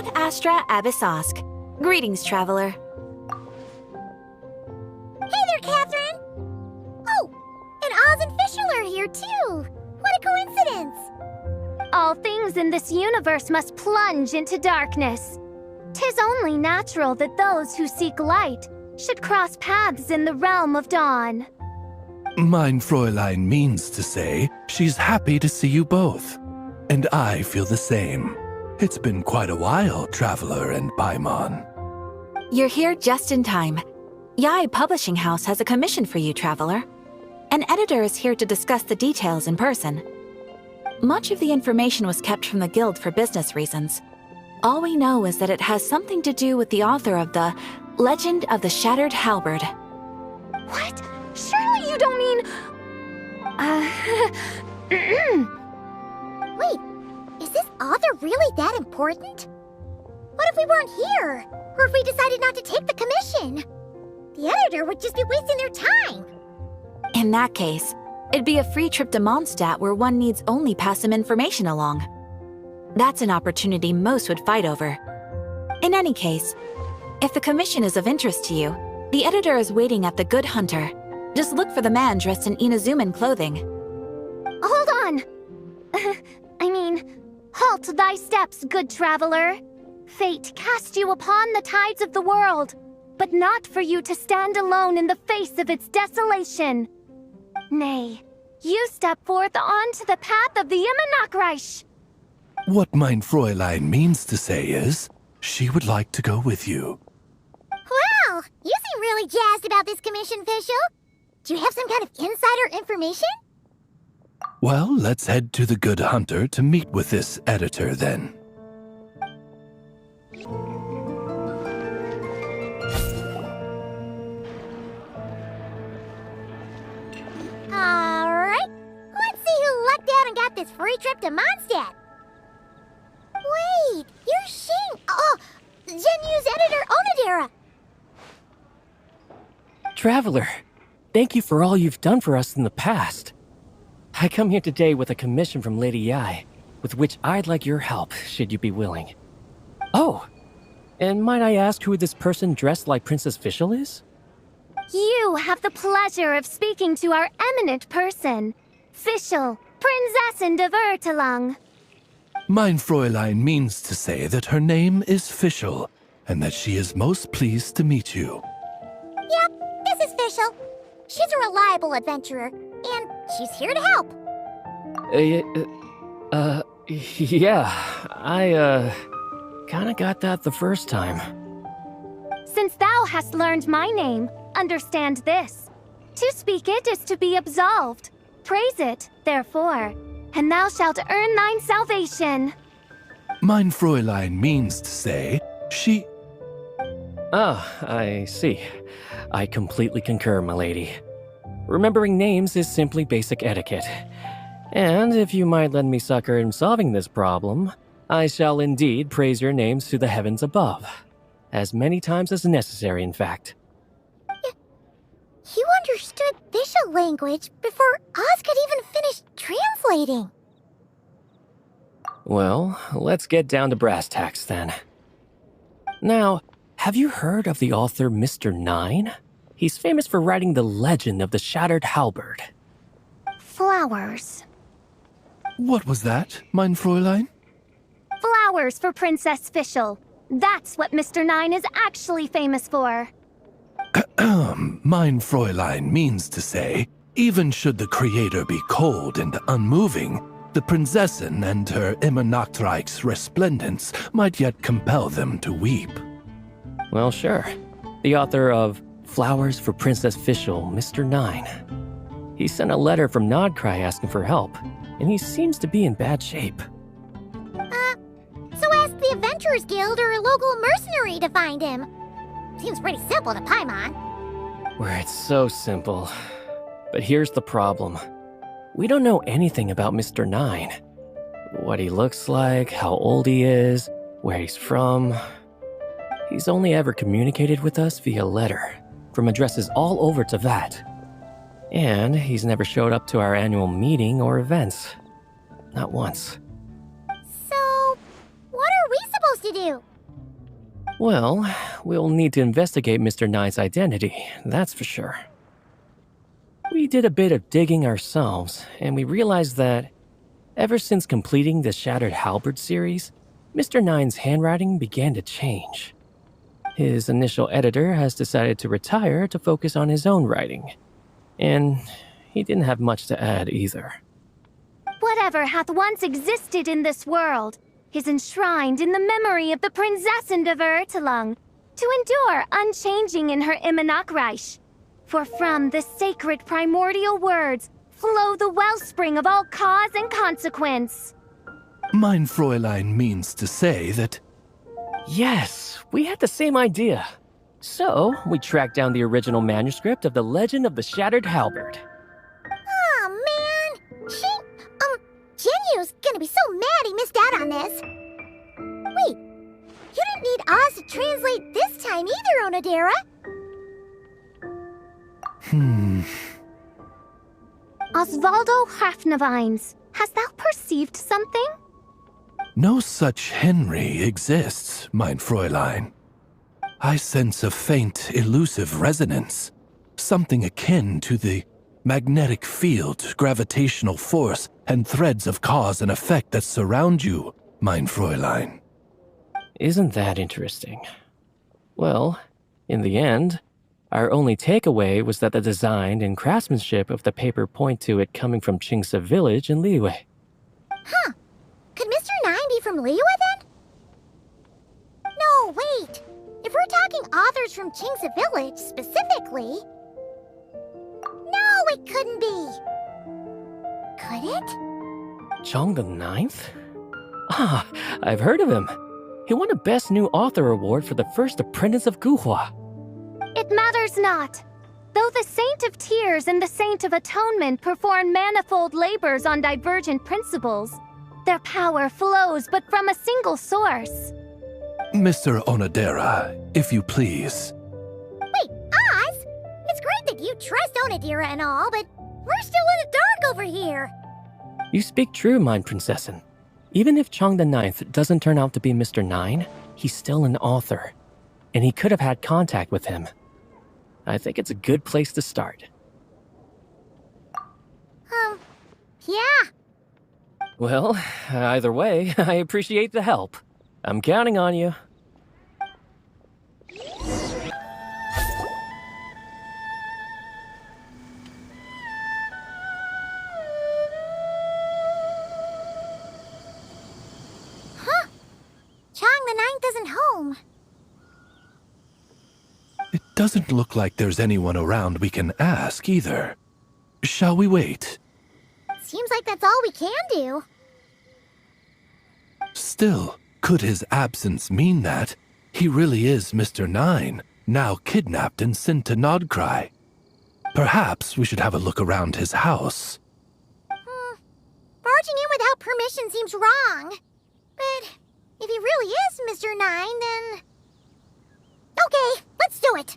Ad Astra Abyssosk. Greetings, traveler. Hey there, Catherine! Oh, and Oz and Fischl are here too! What a coincidence! All things in this universe must plunge into darkness. 'Tis only natural that those who seek light should cross paths in the realm of dawn. Mein Fräulein means to say she's happy to see you both. And I feel the same. It's been quite a while, Traveler and Paimon. You're here just in time. Yai Publishing House has a commission for you, traveler. An editor is here to discuss the details in person. Much of the information was kept from the guild for business reasons. All we know is that it has something to do with the author of the Legend of the Shattered Halberd. What? Surely you don't mean... Wait, is this author really that important? What if we weren't here? Or if we decided not to take the commission? The editor would just be wasting their time. In that case, it'd be a free trip to Mondstadt where one needs only pass some information along. That's an opportunity most would fight over. In any case, if the commission is of interest to you, the editor is waiting at the Good Hunter. Just look for the man dressed in Inazuman clothing. Hold on! Halt thy steps, good traveler. Fate cast you upon the tides of the world, but not for you to stand alone in the face of its desolation. Nay, you step forth onto the path of the Immernachtreich. What Mein Fräulein means to say is, she would like to go with you. Wow, you seem really jazzed about this commission, Fischl. Do you have some kind of insider information? Well, let's head to the Good Hunter to meet with this editor then. Alright, let's see who lucked out and got this free trip to Mondstadt. Wait, you're Shing. Oh, Genyu's editor, Onodera. Traveler, thank you for all you've done for us in the past. I come here today with a commission from Lady Yai, with which I'd like your help, should you be willing. Oh, and might I ask who this person dressed like Princess Fischl is? You have the pleasure of speaking to our eminent person, Fischl, Prinzessin of Ertelang. Mein Fräulein means to say that her name is Fischl, and that she is most pleased to meet you. Yep, this is Fischl. She's a reliable adventurer, and she's here to help. Yeah, I, kinda got that the first time. Since thou hast learned my name, understand this. To speak it is to be absolved. Praise it, therefore, and thou shalt earn thine salvation. Mein Fräulein means to say, she... Ah, I see. I completely concur, my lady. Remembering names is simply basic etiquette. And if you might lend me succor in solving this problem, I shall indeed praise your names to the heavens above. As many times as necessary, in fact. You understood Fischl language before Oz could even finish translating. Well, let's get down to brass tacks then. Now, have you heard of the author Mr. Nine? He's famous for writing the legend of the Shattered Halberd. Flowers. What was that, Mein Fräulein? Flowers for Princess Fischl. That's what Mr. Nine is actually famous for. Mein Fräulein means to say, even should the creator be cold and unmoving, the Prinzessin and her Immernachtreich's resplendence might yet compel them to weep. Well, sure. The author of Flowers for Princess Fischl, Mr. Nine. He sent a letter from Nodcry asking for help, and he seems to be in bad shape. So ask the Adventurers Guild or a local mercenary to find him. Seems pretty simple to Paimon. Where it's so simple. But here's the problem. We don't know anything about Mr. Nine. What he looks like, how old he is, where he's from. He's only ever communicated with us via letter, from addresses all over Teyvat. And he's never showed up to our annual meeting or events. Not once. So, what are we supposed to to do? Well, we'll need to investigate Mr. Nine's identity, that's for sure. We did a bit of digging ourselves, and we realized that ever since completing the Shattered Halberd series, Mr. Nine's handwriting began to change. His initial editor has decided to retire to focus on his own writing, and he didn't have much to add either. Whatever hath once existed in this world is enshrined in the memory of the Prinzessin of Ertelung, to endure unchanging in her Immanakreich. For from the sacred primordial words flow the wellspring of all cause and consequence. Mein Fräulein means to say that... Yes, we had the same idea. So, we tracked down the original manuscript of the Legend of the Shattered Halberd. Aw, man! Genyu's gonna be so mad he missed out on this. Wait, you didn't need Oz to translate this time either, Onodera. Osvaldo Hafnavines, hast thou perceived something? No such Henry exists, mein Fräulein. I sense a faint, elusive resonance. Something akin to the magnetic field, gravitational force, and threads of cause and effect that surround you, mein Fräulein. Isn't that interesting? Well, in the end, our only takeaway was that the design and craftsmanship of the paper point to it coming from Qingse village in Liyue. Huh. Could Mr. Nine be from Liyue then? No, wait. If we're talking authors from Qingse village specifically... No, it couldn't be. Could it? Chong the Ninth? Ah, I've heard of him. He won a Best New Author award for the first apprentice of Guhua. It matters not. Though the Saint of Tears and the Saint of Atonement perform manifold labors on divergent principles, their power flows but from a single source. Mr. Onodera, if you please. Wait, Oz? It's great that you trust Onodera and all, but we're still in the dark over here. You speak true, mein Prinzessin. Even if Chong the Ninth doesn't turn out to be Mr. Nine, he's still an author, and he could have had contact with him. I think it's a good place to start. Yeah. Well, either way, I appreciate the help. I'm counting on you. Huh. Chong the Ninth isn't home. It doesn't look like there's anyone around we can ask either. Shall we wait? Seems like that's all we can do. Still, could his absence mean that he really is Mr. Nine, now kidnapped and sent to Nodcry? Perhaps we should have a look around his house. Barging in without permission seems wrong. But if he really is Mr. Nine, then... Okay, let's do it.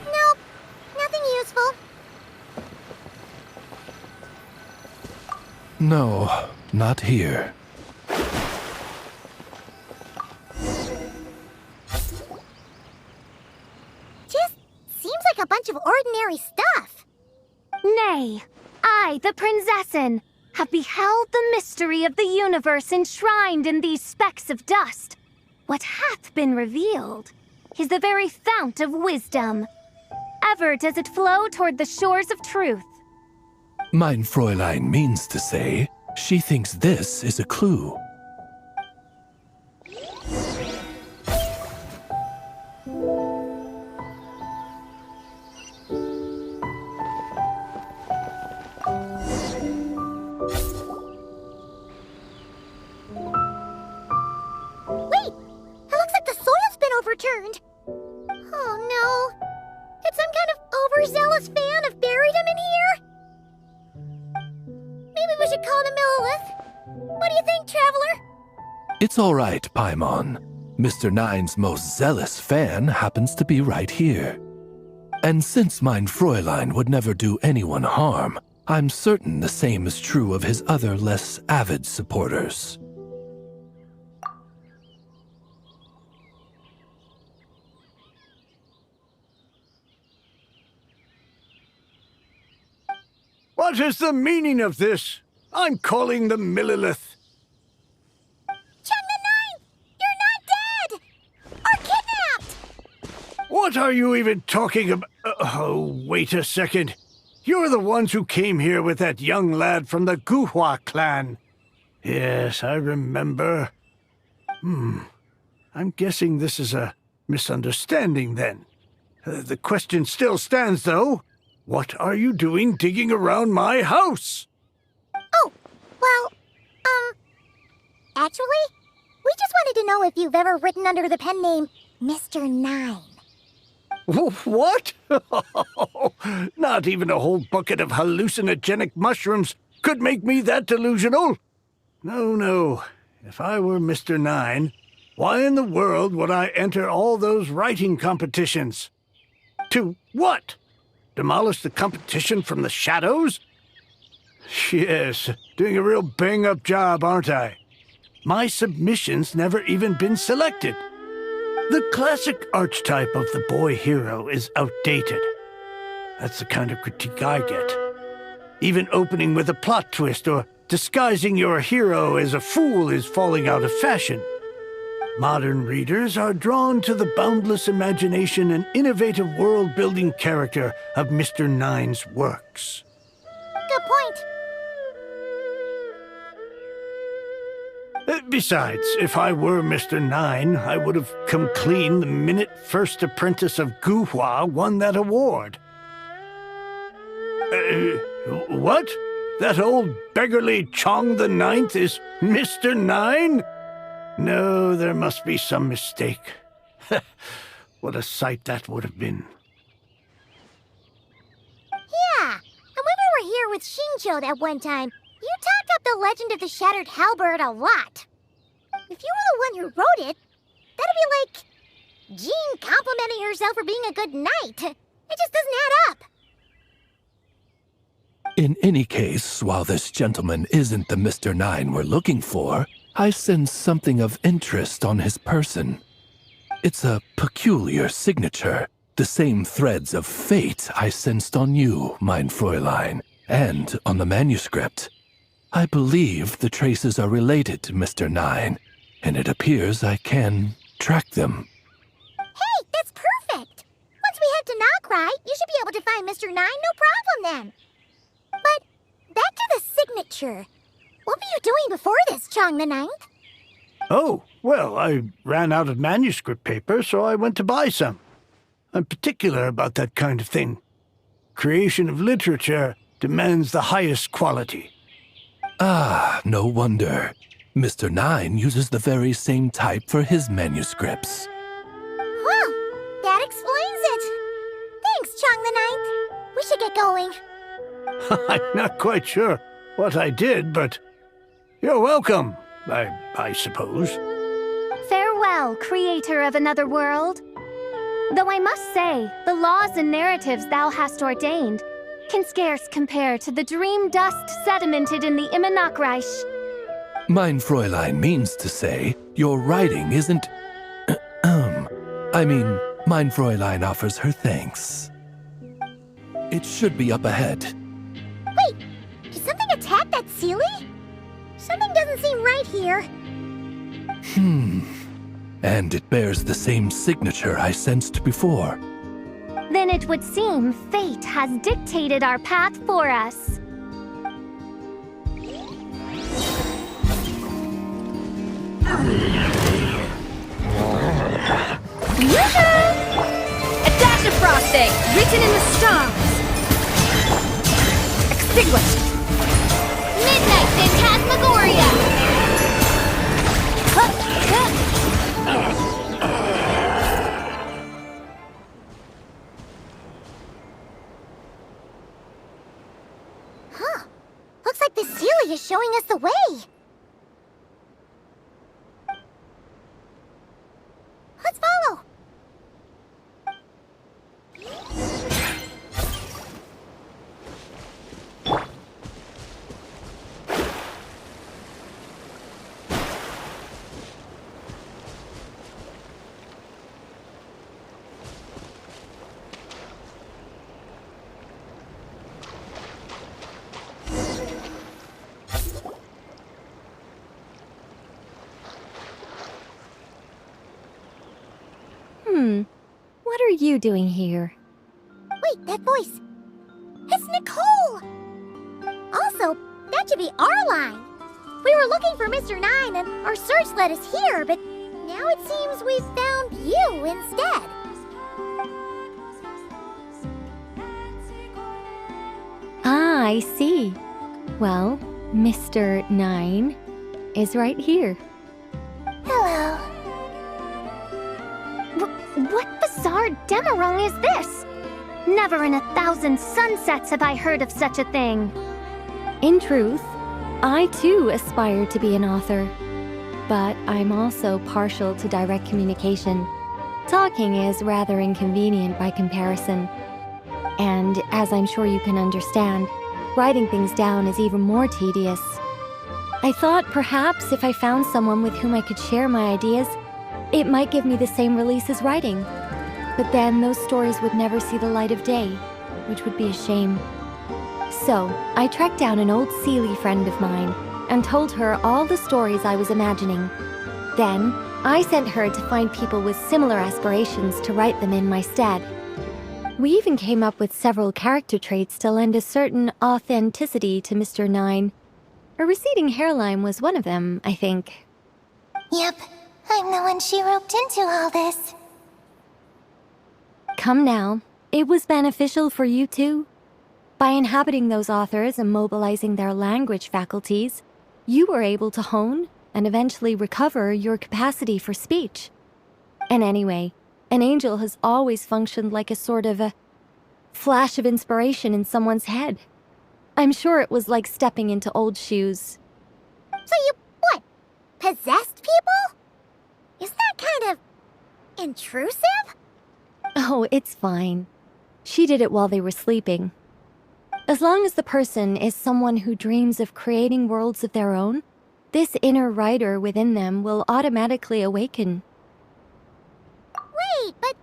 Nope, nothing useful. No, not here. Just seems like a bunch of ordinary stuff. Nay, I, the Prinzessin, have beheld the mystery of the universe enshrined in these specks of dust. What hath been revealed is the very fount of wisdom. Ever does it flow toward the shores of truth. Mein Fräulein means to say she thinks this is a clue. Wait, it looks like the soil's been overturned. Oh no. Did some kind of overzealous fan have buried him in here? Maybe we should call him Millilith. What do you think, Traveler? It's all right, Paimon. Mr. Nine's most zealous fan happens to be right here. And since mein Fräulein would never do anyone harm, I'm certain the same is true of his other less avid supporters. What is the meaning of this? I'm calling the Millilith. Chung the Ninth! You're not dead! Or kidnapped! What are you even talking about? Oh, wait a second. You're the ones who came here with that young lad from the Guhua clan. Yes, I remember. I'm guessing this is a misunderstanding then. The question still stands, though. What are you doing digging around my house? Oh, well, actually, we just wanted to know if you've ever written under the pen name Mr. Nine. What? Not even a whole bucket of hallucinogenic mushrooms could make me that delusional. No. If I were Mr. Nine, why in the world would I enter all those writing competitions? To what? Demolish the competition from the shadows? Yes, doing a real bang-up job, aren't I? My submission's never even been selected. The classic archetype of the boy hero is outdated. That's the kind of critique I get. Even opening with a plot twist or disguising your hero as a fool is falling out of fashion. Modern readers are drawn to the boundless imagination and innovative world-building character of Mr. Nine's works. Good point. Besides, if I were Mr. Nine, I would have come clean the minute First Apprentice of Guhua won that award. What? That old beggarly Chong the Ninth is Mr. Nine? No, there must be some mistake. What a sight that would have been. Yeah, and when we were here with Shincho that one time, you talked up the legend of the Shattered Halberd a lot. If you were the one who wrote it, that'd be like Jean complimenting herself for being a good knight. It just doesn't add up. In any case, while this gentleman isn't the Mr. Nine we're looking for, I sense something of interest on his person. It's a peculiar signature, the same threads of fate I sensed on you, mein Fräulein, and on the manuscript. I believe the traces are related to Mr. Nine, and it appears I can track them. Hey, that's perfect! Once we head to Nokrai, you should be able to find Mr. Nine, no problem then. But, back to the signature. What were you doing before this, Chong the Ninth? Oh, well, I ran out of manuscript paper, so I went to buy some. I'm particular about that kind of thing. Creation of literature demands the highest quality. Ah, no wonder. Mr. Nine uses the very same type for his manuscripts. Well, that explains it. Thanks, Chong the Ninth. We should get going. I'm not quite sure what I did, but you're welcome, I suppose. Farewell, creator of another world. Though I must say, the laws and narratives thou hast ordained can scarce compare to the dream dust sedimented in the Immonokreich. Mein Fräulein means to say, your writing isn't... mein Fräulein offers her thanks. It should be up ahead. Wait, did something attack that Sealy? Something doesn't seem right here. And it bears the same signature I sensed before. Then it would seem fate has dictated our path for us. A dash of frosting, written in the stars. Extinguished. Midnight Phantasmagoria! Huh. Looks like the Sealy is showing us the way. Let's follow. you doing here? Wait, that voice. It's Nicole! Also, that should be our line. We were looking for Mr. 9 and our search led us here, but now it seems we've found you instead. Ah, I see. Well, Mr. 9 is right here. Hello. What bizarre demarung is this? Never in 1,000 sunsets have I heard of such a thing. In truth, I too aspire to be an author. But I'm also partial to direct communication. Talking is rather inconvenient by comparison. And as I'm sure you can understand, writing things down is even more tedious. I thought perhaps if I found someone with whom I could share my ideas, it might give me the same release as writing. But then those stories would never see the light of day, which would be a shame. So, I tracked down an old Seelie friend of mine and told her all the stories I was imagining. Then, I sent her to find people with similar aspirations to write them in my stead. We even came up with several character traits to lend a certain authenticity to Mr. 9. A receding hairline was one of them, I think. Yep, I'm the one she roped into all this. Come now, it was beneficial for you too. By inhabiting those authors and mobilizing their language faculties, you were able to hone and eventually recover your capacity for speech. And anyway, an angel has always functioned like a sort of a flash of inspiration in someone's head. I'm sure it was like stepping into old shoes. So you, what, possessed people? Isn't that kind of intrusive? Oh, it's fine. She did it while they were sleeping. As long as the person is someone who dreams of creating worlds of their own, this inner writer within them will automatically awaken. Wait, but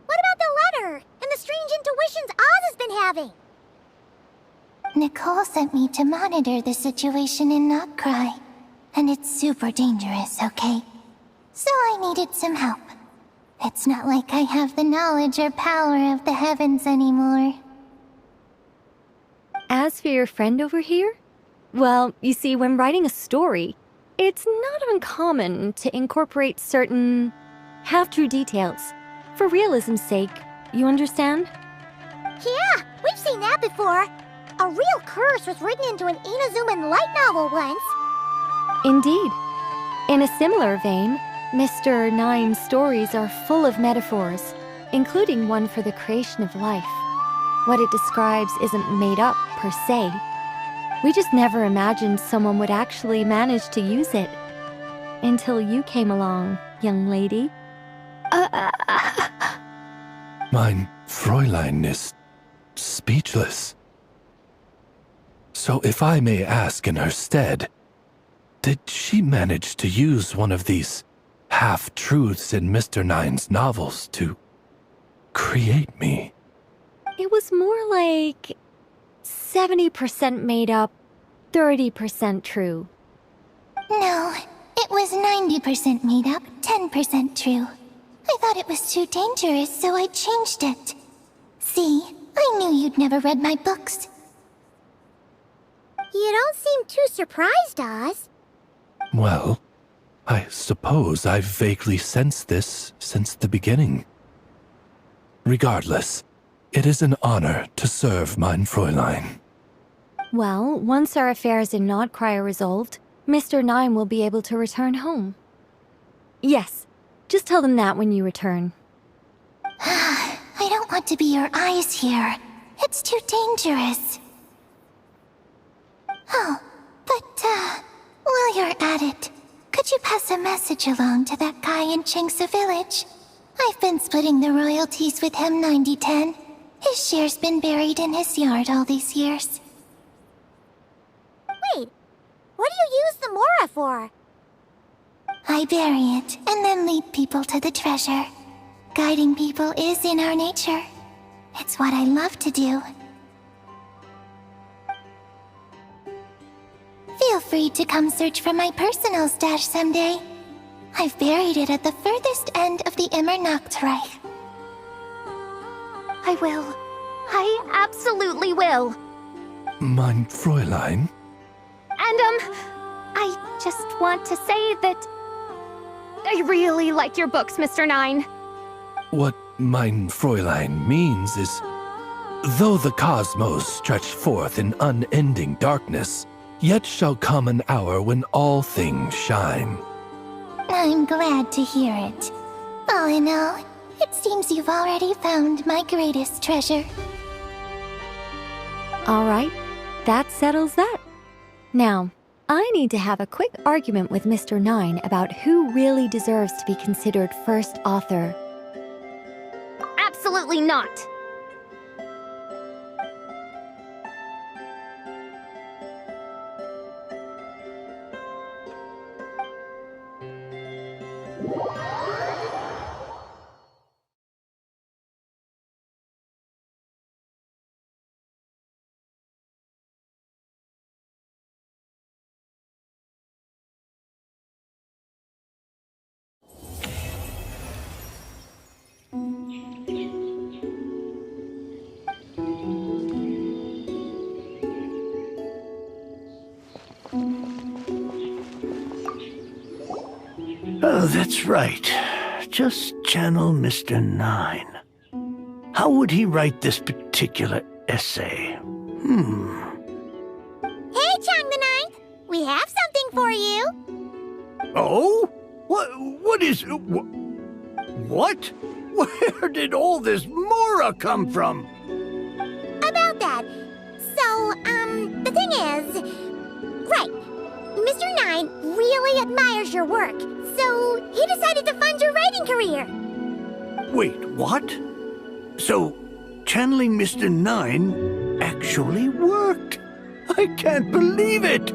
what about the letter and the strange intuitions Oz has been having? Nicole sent me to monitor the situation in Knockcry, and it's super dangerous, okay? So I needed some help. It's not like I have the knowledge or power of the heavens anymore. As for your friend over here? Well, you see, when writing a story, it's not uncommon to incorporate certain half-true details. For realism's sake, you understand? Yeah, we've seen that before. A real curse was written into an Inazuman light novel once. Indeed. In a similar vein, Mr. 9's stories are full of metaphors, including one for the creation of life. What it describes isn't made up, per se. We just never imagined someone would actually manage to use it. Until you came along, young lady. Mein Fräulein is speechless. So if I may ask in her stead, did she manage to use one of these half-truths in Mr. 9's novels to create me? It was more like 70% made up, 30% true. No, it was 90% made up, 10% true. I thought it was too dangerous, so I changed it. See, I knew you'd never read my books. You don't seem too surprised, Oz. Well, I suppose I've vaguely sensed this since the beginning. Regardless, it is an honor to serve mein Fräulein. Well, once our affairs in Knockcry are resolved, Mr. 9 will be able to return home. Yes, just tell them that when you return. I don't want to be your eyes here. It's too dangerous. Oh, but, while you're at it, could you pass a message along to that guy in Chengsa village? I've been splitting the royalties with him 90-10. His share's been buried in his yard all these years. Wait, what do you use the Mora for? I bury it, and then lead people to the treasure. Guiding people is in our nature. It's what I love to do. Feel free to come search for my personal stash someday. I've buried it at the furthest end of the Immer Nachtreich. I will. I absolutely will. Mein Fräulein? And, I just want to say that I really like your books, Mr. Nine. What mein Fräulein means is, though the cosmos stretch forth in unending darkness, yet shall come an hour when all things shine. I'm glad to hear it. All in all, it seems you've already found my greatest treasure. All right, that settles that. Now, I need to have a quick argument with Mr. Nine about who really deserves to be considered first author. Absolutely not. Oh, that's right. Just channel Mr. Nine. How would he write this particular essay? Hey, Chang the Ninth! We have something for you! Oh? What is... What? Where did all this Mora come from? About that. So, the thing is... Right. Mr. Nine really admires your work, so he decided to fund your writing career. Wait, what? So, channeling Mr. Nine actually worked? I can't believe it!